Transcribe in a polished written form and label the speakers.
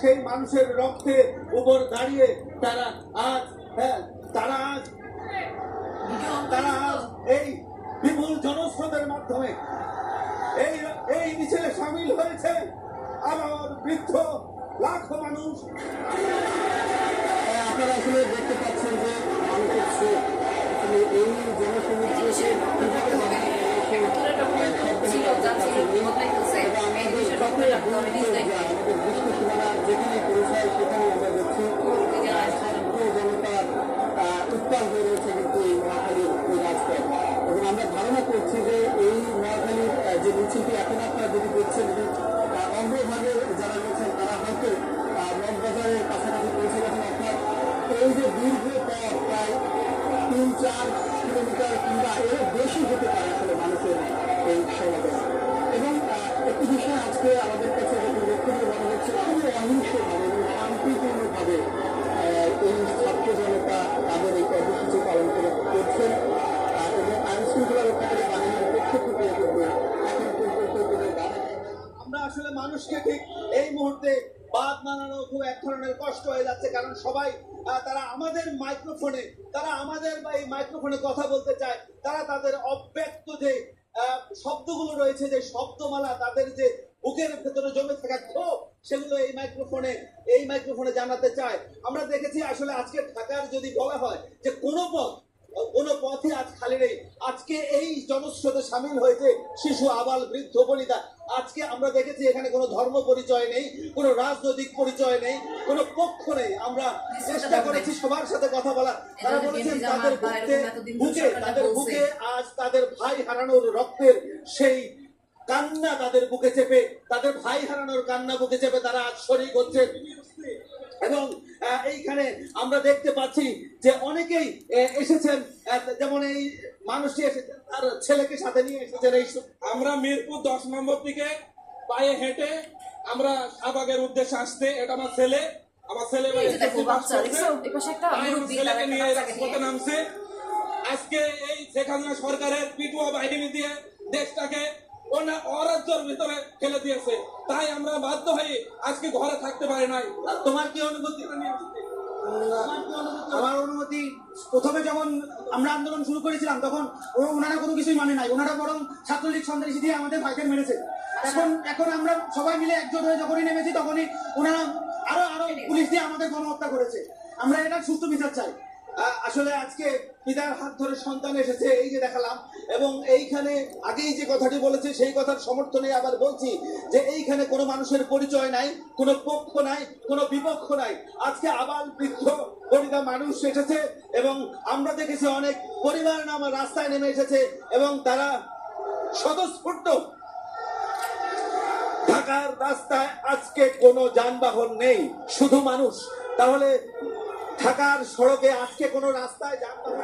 Speaker 1: সেই মানুষের রক্তের উপর দাঁড়িয়ে তারা আজ তারা আজ এই বিপুল জনস্রোতের মাধ্যমে এই মিছিলে সামিল হয়েছে আবার বৃদ্ধ লাখো মানুষ।
Speaker 2: আপনারা আসলে দেখতে পাচ্ছেন যে মানুষের স্রোত আসলে এই যেখানে পৌঁছায় সেখানে আমরা দেখছি ছাত্র জনতার উত্তাল হয়ে রয়েছে কিন্তু এই নোয়াখালীর ওই রাজপথ এবং আমরা ধারণা করছি যে এই নোয়াখালীর যে মিছিলটি এখন আপনারা যদি দেখছেন অন্যভাবে যারা রয়েছেন তারা হয়তো মগবাজারের কাছাকাছি পৌঁছে গেছেন। অর্থাৎ এই যে দীর্ঘ পথ প্রায় 3-4 কিলোমিটার কিংবা এর বেশি হতে পারে আসলে মানুষের এই সমাবেশ। এবং একটি বিষয় আজকে আমাদের কাছে যেটি লক্ষ্য করে মনে হচ্ছে খুবই অহিংসভাবে এবং শান্তিপূর্ণভাবে এই ছাত্র জনতা তাদের এই কর্মসূচি পালন করছেন এবং আইন শৃঙ্খলা রক্ষাকারী বাহিনীর পক্ষ থেকে কিন্তু এখন পর্যন্ত
Speaker 1: আমরা আসলে মানুষকে ঠিক এই মুহূর্তে বাদ মানানো খুব এক ধরনের কষ্ট হয়ে যাচ্ছে, কারণ সবাই তারা আমাদের মাইক্রোফোনে এই মাইক্রোফোনে কথা বলতে চায়। তারা তাদের অব্যক্ত যে শব্দগুলো রয়েছে, যে শব্দমালা, তাদের যে বুকের ভেতরে জমে থাকা ক্ষোভ, সেগুলো এই মাইক্রোফোনে জানাতে চায়। আমরা দেখেছি আসলে আজকে ঢাকার যদি বলা হয় যে কোনো পথই আজ খালি নেই। আজকে এই জনস্রোতে সামিল হয়েছে শিশু, আবাল, বৃদ্ধ, বনিতা। আজকে আমরা দেখেছি এখানে কোনো ধর্ম পরিচয় নেই, কোনো রাজনৈতিক পরিচয় নেই, কোনো পক্ষ নেই। আমরা চেষ্টা করেছি সবার সাথে কথা বলা। তারা বলেছেন তাদের বুকে আজ তাদের ভাই হারানোর রক্তের সেই কান্না তাদের বুকে চেপে, তাদের ভাই হারানোর কান্না বুকে চেপে তারা আজ শরীক হচ্ছেন। এবং এইখানে আমরা দেখতে পাচ্ছি যে অনেকেই এসেছেন, যেমন এই মানুষটি এসেছেন তার ছেলেকে সাথে নিয়ে এসেছেন।
Speaker 3: আমরা মিরপুর 10 নম্বর থেকে পায়ে হেঁটে আমরা শাহবাগের উদ্দেশ্যে আসতে, এটা আমার ছেলে ছেলেকে নিয়ে রাজপথে নামছে। আজকে এই শেখ হাসিনা সরকারের পিটুয়া বাহিনী দিয়ে দেশটাকে অরাজ্যের ভিতরে ফেলে দিয়েছে, তাই আমরা বাধ্য হয়ে আজকে ঘরে থাকতে পারি নাই।
Speaker 1: তোমার কি অনুভূতি?
Speaker 4: আমার অনুমতি, প্রথমে যখন আমরা আন্দোলন শুরু করেছিলাম তখন ওনারা কোনো কিছুই মানে নাই, ওনারা বরং ছাত্রলীগ সন্ত্রাসী দিয়ে আমাদের ভাইদের মেরেছে। এখন আমরা সবাই মিলে একজোট হয়ে যখনই নেমেছি তখনই ওনারা আরো পুলিশ দিয়ে আমাদের গণহত্যা করেছে। আমরা এটা সুষ্ঠু বিচার চাই।
Speaker 1: আসলে আজকে পিতার হাত ধরে সন্তান এসেছে, এই যে দেখালাম। এবং এইখানে আগেই যে কথাটি বলেছে সেই কথার সমর্থনে আবার বলছি যে এইখানে কোনো মানুষের পরিচয় নাই, কোনো পক্ষ নাই, কোনো বিপক্ষ নাই। আজকে আবার বৃদ্ধ বনিতা মানুষ এসেছে এবং আমরা দেখেছি অনেক পরিবার আমার রাস্তায় নেমে এসেছে এবং তারা স্বতঃস্ফূর্ত। ঢাকার রাস্তায় আজকে কোনো যানবাহন নেই, শুধু মানুষ। তাহলে ঢাকার সড়কে আজকে কোনো রাস্তায় যানবাহন